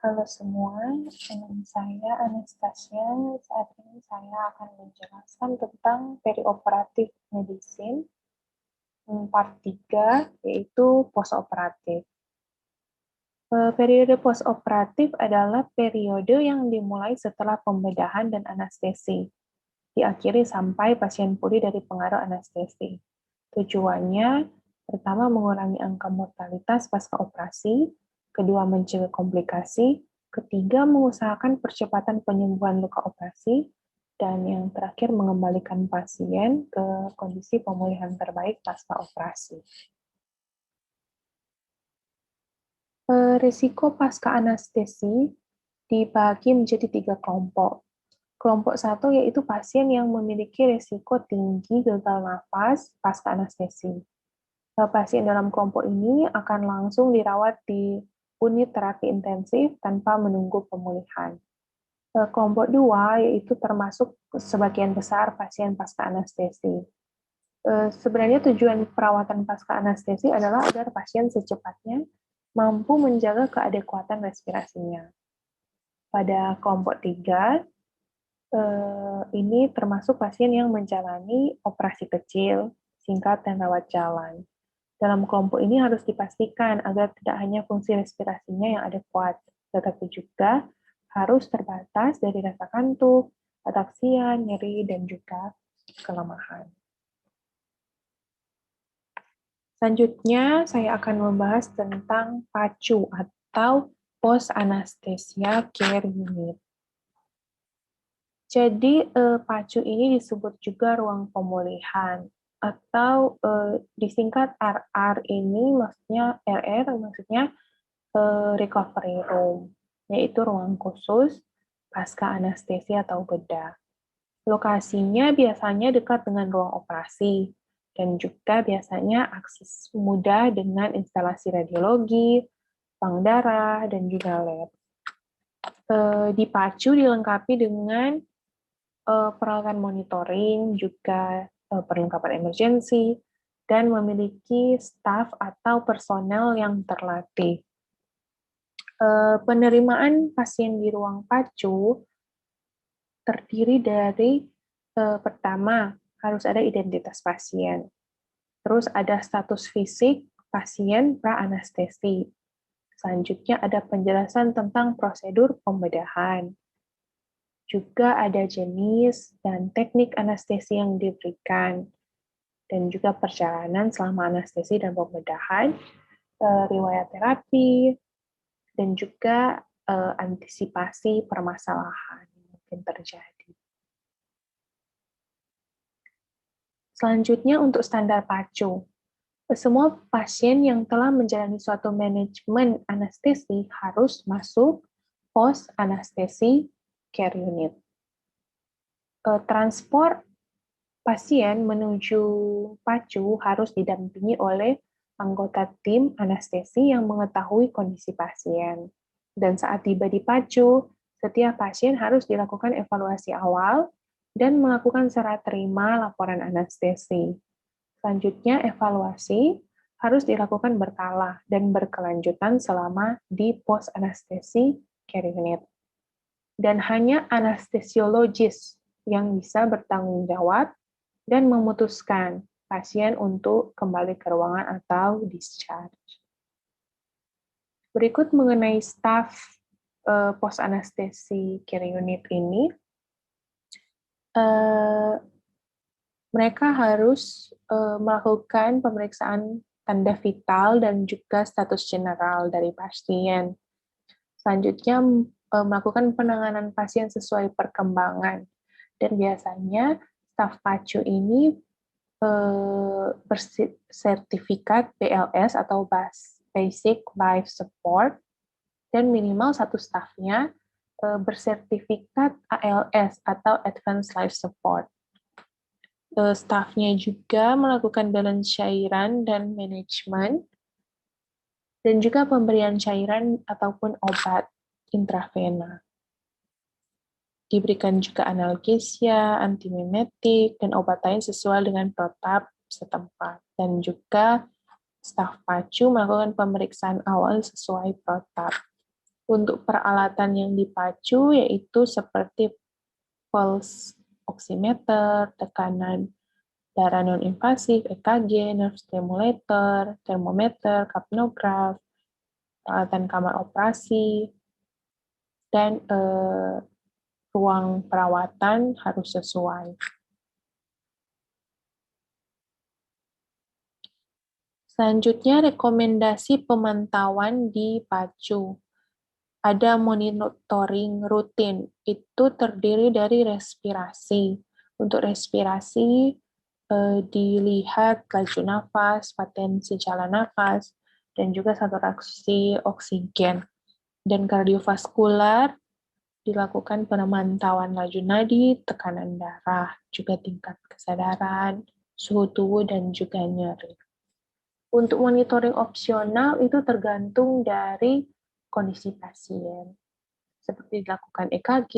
Halo semua, dengan saya Anastasia. Saat ini saya akan menjelaskan tentang perioperatif medicine part 3, yaitu postoperatif. Periode postoperatif adalah periode yang dimulai setelah pembedahan dan anestesi, diakhiri sampai pasien pulih dari pengaruh anestesi. Tujuannya, pertama mengurangi angka mortalitas pasca operasi, kedua mencegah komplikasi, ketiga mengusahakan percepatan penyembuhan luka operasi, dan yang terakhir mengembalikan pasien ke kondisi pemulihan terbaik pasca operasi. Risiko pasca anestesi dibagi menjadi 3 kelompok. Kelompok 1 yaitu pasien yang memiliki risiko tinggi gagal nafas pasca anestesi. Pasien dalam kelompok ini akan langsung dirawat di unit terapi intensif tanpa menunggu pemulihan. Kelompok 2 yaitu termasuk sebagian besar pasien pasca anestesi. Sebenarnya tujuan perawatan pasca anestesi adalah agar pasien secepatnya mampu menjaga keadekuatan respirasinya. Pada kelompok 3, ini termasuk pasien yang menjalani operasi kecil, singkat, dan rawat jalan. Dalam kelompok ini harus dipastikan agar tidak hanya fungsi respirasinya yang adekuat, tetapi juga harus terbatas dari rasa kantuk, ataksia, nyeri, dan juga kelemahan. Selanjutnya, saya akan membahas tentang PACU atau Post Anesthesia Care Unit. Jadi, PACU ini disebut juga ruang pemulihan, atau disingkat RR ini maksudnya RR maksudnya recovery room, yaitu ruang khusus pasca anestesi atau bedah. Lokasinya biasanya dekat dengan ruang operasi, dan juga biasanya akses mudah dengan instalasi radiologi, bank darah, dan juga lab. Di PACU dilengkapi dengan peralatan monitoring, juga perlengkapan emergensi, dan memiliki staf atau personel yang terlatih. Penerimaan pasien di ruang PACU terdiri dari pertama, harus ada identitas pasien. Terus ada status fisik pasien pra-anestesi. Selanjutnya ada penjelasan tentang prosedur pembedahan. Juga ada jenis dan teknik anestesi yang diberikan. Dan juga perjalanan selama anestesi dan pembedahan, riwayat terapi, dan juga antisipasi permasalahan yang mungkin terjadi. Selanjutnya untuk standar PACU. Semua pasien yang telah menjalani suatu manajemen anestesi harus masuk post anestesi care unit. Transport pasien menuju PACU harus didampingi oleh anggota tim anestesi yang mengetahui kondisi pasien. Dan saat tiba di PACU, setiap pasien harus dilakukan evaluasi awal dan melakukan serah terima laporan anestesi. Selanjutnya, evaluasi harus dilakukan berkala dan berkelanjutan selama di post anestesi care unit. Dan hanya anestesiologis yang bisa bertanggung jawab dan memutuskan pasien untuk kembali ke ruangan atau discharge. Berikut mengenai staf post anestesi care unit ini. Mereka harus melakukan pemeriksaan tanda vital dan juga status general dari pasien. Selanjutnya, melakukan penanganan pasien sesuai perkembangan. Dan biasanya, staf PACU ini bersertifikat BLS atau Basic Life Support, dan minimal satu stafnya bersertifikat ALS atau Advanced Life Support. Stafnya juga melakukan balance cairan dan manajemen, dan juga pemberian cairan ataupun obat intravena. Diberikan juga analgesia, antimimetik, dan obat lain sesuai dengan protap setempat. Dan juga staf PACU melakukan pemeriksaan awal sesuai protap. Untuk peralatan yang dipacu yaitu seperti pulse oximeter, tekanan darah non-invasif, EKG, nerve stimulator, termometer, kapnograf, peralatan kamar operasi, dan ruang perawatan harus sesuai. Selanjutnya, rekomendasi pemantauan di PACU. Ada monitoring rutin, itu terdiri dari respirasi. Untuk respirasi, dilihat laju nafas, potensi jalan nafas, dan juga saturasi oksigen. Dan kardiovaskular, dilakukan pemantauan laju nadi, tekanan darah, juga tingkat kesadaran, suhu tubuh, dan juga nyeri. Untuk monitoring opsional itu tergantung dari kondisi pasien, seperti dilakukan EKG,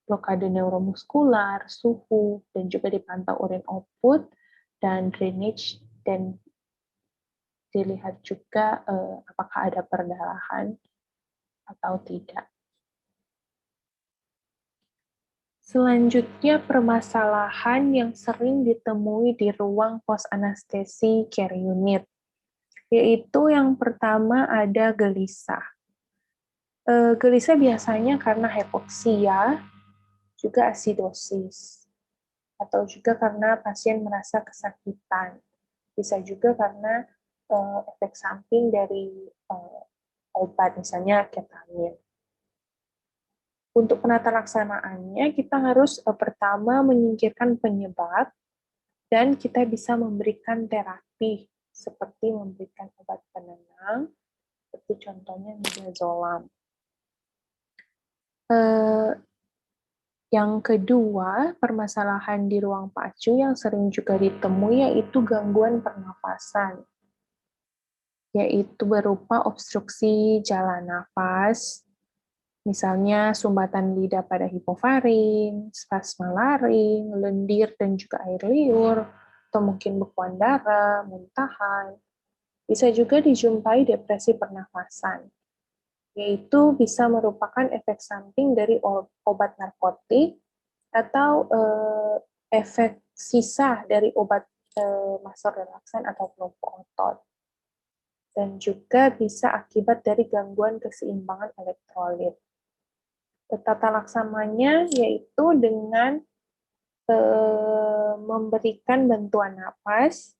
blokade neuromuskular, suhu, dan juga dipantau urin output, dan drainage, dan dilihat juga apakah ada perdarahan atau tidak. Selanjutnya, permasalahan yang sering ditemui di ruang pos anestesi care unit, yaitu yang pertama ada gelisah. Gelisah biasanya karena hipoksia, juga asidosis, atau juga karena pasien merasa kesakitan. Bisa juga karena efek samping dari obat, misalnya ketamin. Untuk penata laksanaannya, kita harus pertama menyingkirkan penyebab, dan kita bisa memberikan terapi, seperti memberikan obat penenang, seperti contohnya midazolam. Yang kedua, permasalahan di ruang PACU yang sering juga ditemui yaitu gangguan pernafasan, yaitu berupa obstruksi jalan nafas, misalnya sumbatan lidah pada hipofaring, spasma laring, lendir dan juga air liur, atau mungkin bekuan darah, muntahan. Bisa juga dijumpai depresi pernafasan, yaitu bisa merupakan efek samping dari obat narkotik atau efek sisa dari obat masal relaksan atau pelumpuh otot. Dan juga bisa akibat dari gangguan keseimbangan elektrolit. Tata laksananya yaitu dengan memberikan bantuan napas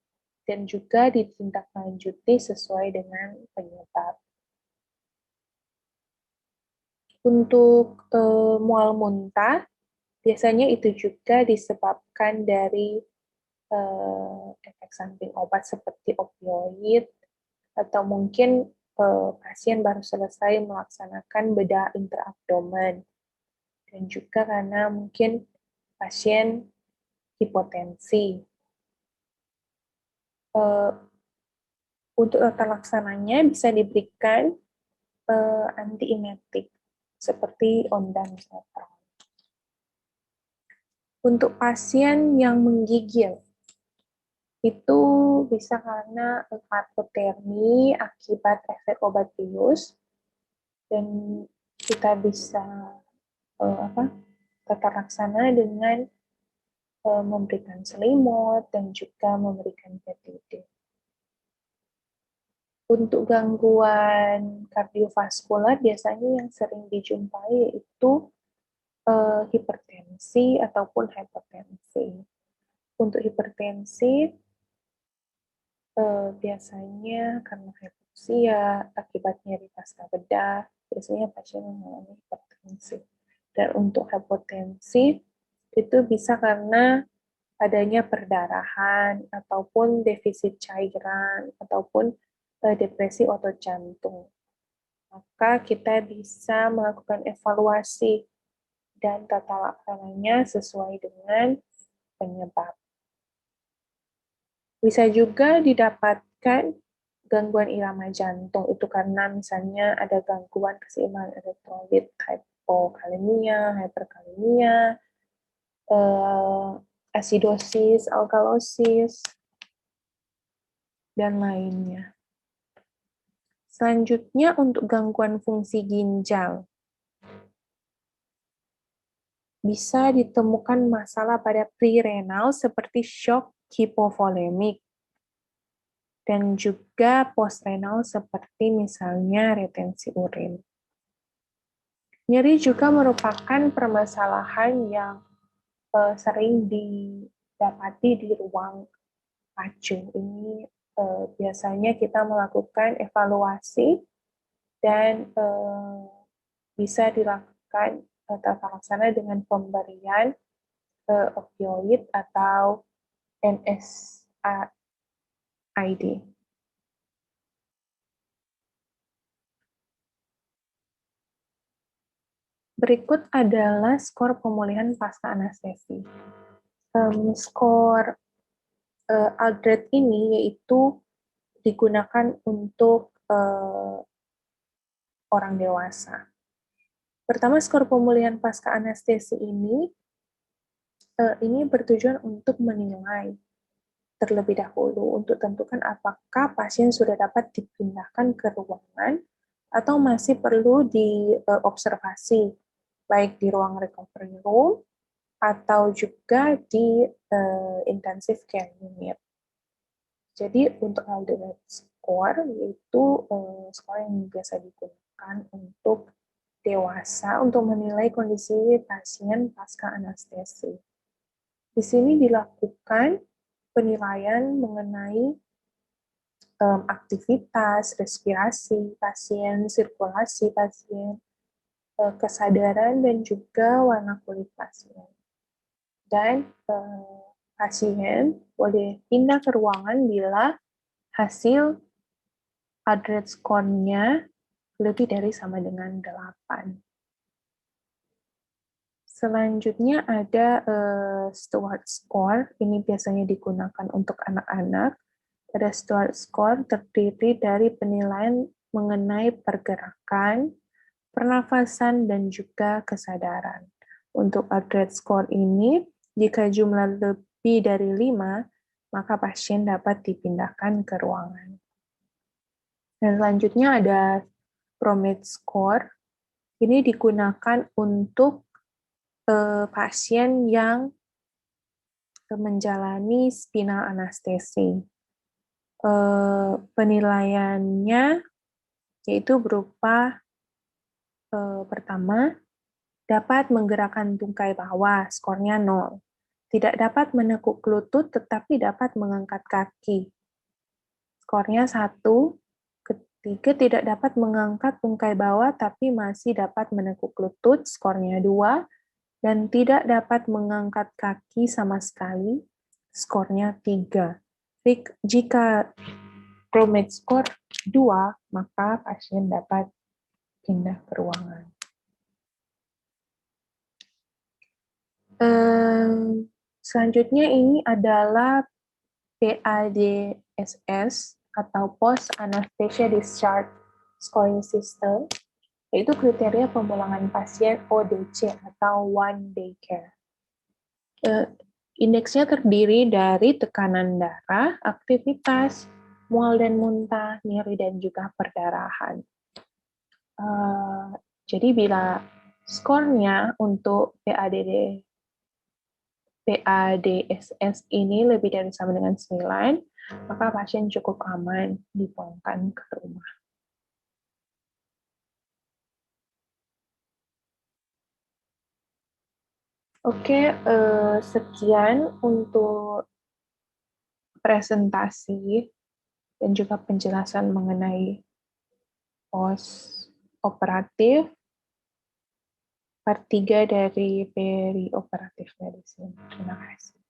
dan juga ditindaklanjuti sesuai dengan penyebab. Untuk mual muntah, biasanya itu juga disebabkan dari efek samping obat seperti opioid, atau mungkin pasien baru selesai melaksanakan bedah intraabdomen, dan juga karena mungkin pasien hipotensi. Untuk tata laksananya bisa diberikan antiemetik, seperti ondansetron. Untuk pasien yang menggigil, itu bisa karena hipotermi akibat efek obat bius, dan kita bisa tata laksana dengan memberikan selimut dan juga memberikan PTD. Untuk gangguan kardiovaskular biasanya yang sering dijumpai yaitu hipertensi ataupun hipertensi. Untuk hipertensi biasanya karena hipoksia akibat nyeri pasca bedah, biasanya pasien mengalami hipertensi. Dan untuk hipotensi itu bisa karena adanya perdarahan ataupun defisit cairan ataupun depresi otot jantung. Maka kita bisa melakukan evaluasi dan tata laksananya sesuai dengan penyebab. Bisa juga didapatkan gangguan irama jantung, itu karena misalnya ada gangguan keseimbangan elektrolit, hipokalemia, hiperkalemia, asidosis, alkalosis, dan lainnya. Selanjutnya untuk gangguan fungsi ginjal. Bisa ditemukan masalah pada prerenal seperti shock hipovolemik dan juga postrenal seperti misalnya retensi urin. Nyeri juga merupakan permasalahan yang sering didapati di ruang pacu. Ini biasanya kita melakukan evaluasi dan bisa dilakukan tata laksana dengan pemberian opioid atau NSAID. Berikut adalah skor pemulihan pasca anestesi. Skor Aldred ini yaitu digunakan untuk orang dewasa. Pertama, skor pemulihan pasca anestesi ini bertujuan untuk menilai terlebih dahulu untuk tentukan apakah pasien sudah dapat dipindahkan ke ruangan atau masih perlu diobservasi, baik di ruang recovery room atau juga di intensive care unit. Jadi untuk Aldred score yaitu skor yang biasa digunakan untuk dewasa untuk menilai kondisi pasien pasca anestesi. Di sini dilakukan penilaian mengenai aktivitas, respirasi pasien, sirkulasi pasien, kesadaran, dan juga warna kulit pasien. Dan pasien boleh pindah ke ruangan bila hasil Aldred score-nya lebih dari sama dengan 8. Selanjutnya ada Stewart score. Ini biasanya digunakan untuk anak-anak. Pada Stewart score terdiri dari penilaian mengenai pergerakan, pernafasan, dan juga kesadaran. Untuk Aldred score ini, jika jumlah lebih dari 5, maka pasien dapat dipindahkan ke ruangan. Dan selanjutnya ada PROMED score. Ini digunakan untuk pasien yang menjalani spinal anestesi. Penilaiannya yaitu berupa pertama, dapat menggerakkan tungkai bawah, skornya 0. Tidak dapat menekuk lutut, tetapi dapat mengangkat kaki. Skornya 1. Ketiga, tidak dapat mengangkat tungkai bawah, tapi masih dapat menekuk lutut, skornya 2. Dan tidak dapat mengangkat kaki sama sekali, skornya 3. Jika PROMED skor 2, maka pasien dapat pindah ke ruangan. Selanjutnya ini adalah PADSS atau Post Anesthesia Discharge Scoring System, yaitu kriteria pemulangan pasien ODC atau One Day Care. Indeksnya terdiri dari tekanan darah, aktivitas, mual dan muntah, nyeri, dan juga perdarahan. Jadi bila skornya untuk PADSS ini lebih dari sama dengan 9, maka pasien cukup aman dipulangkan ke rumah. Oke, sekian untuk presentasi dan juga penjelasan mengenai post-operatif, part 3 dari perioperatif medicine. Terima kasih.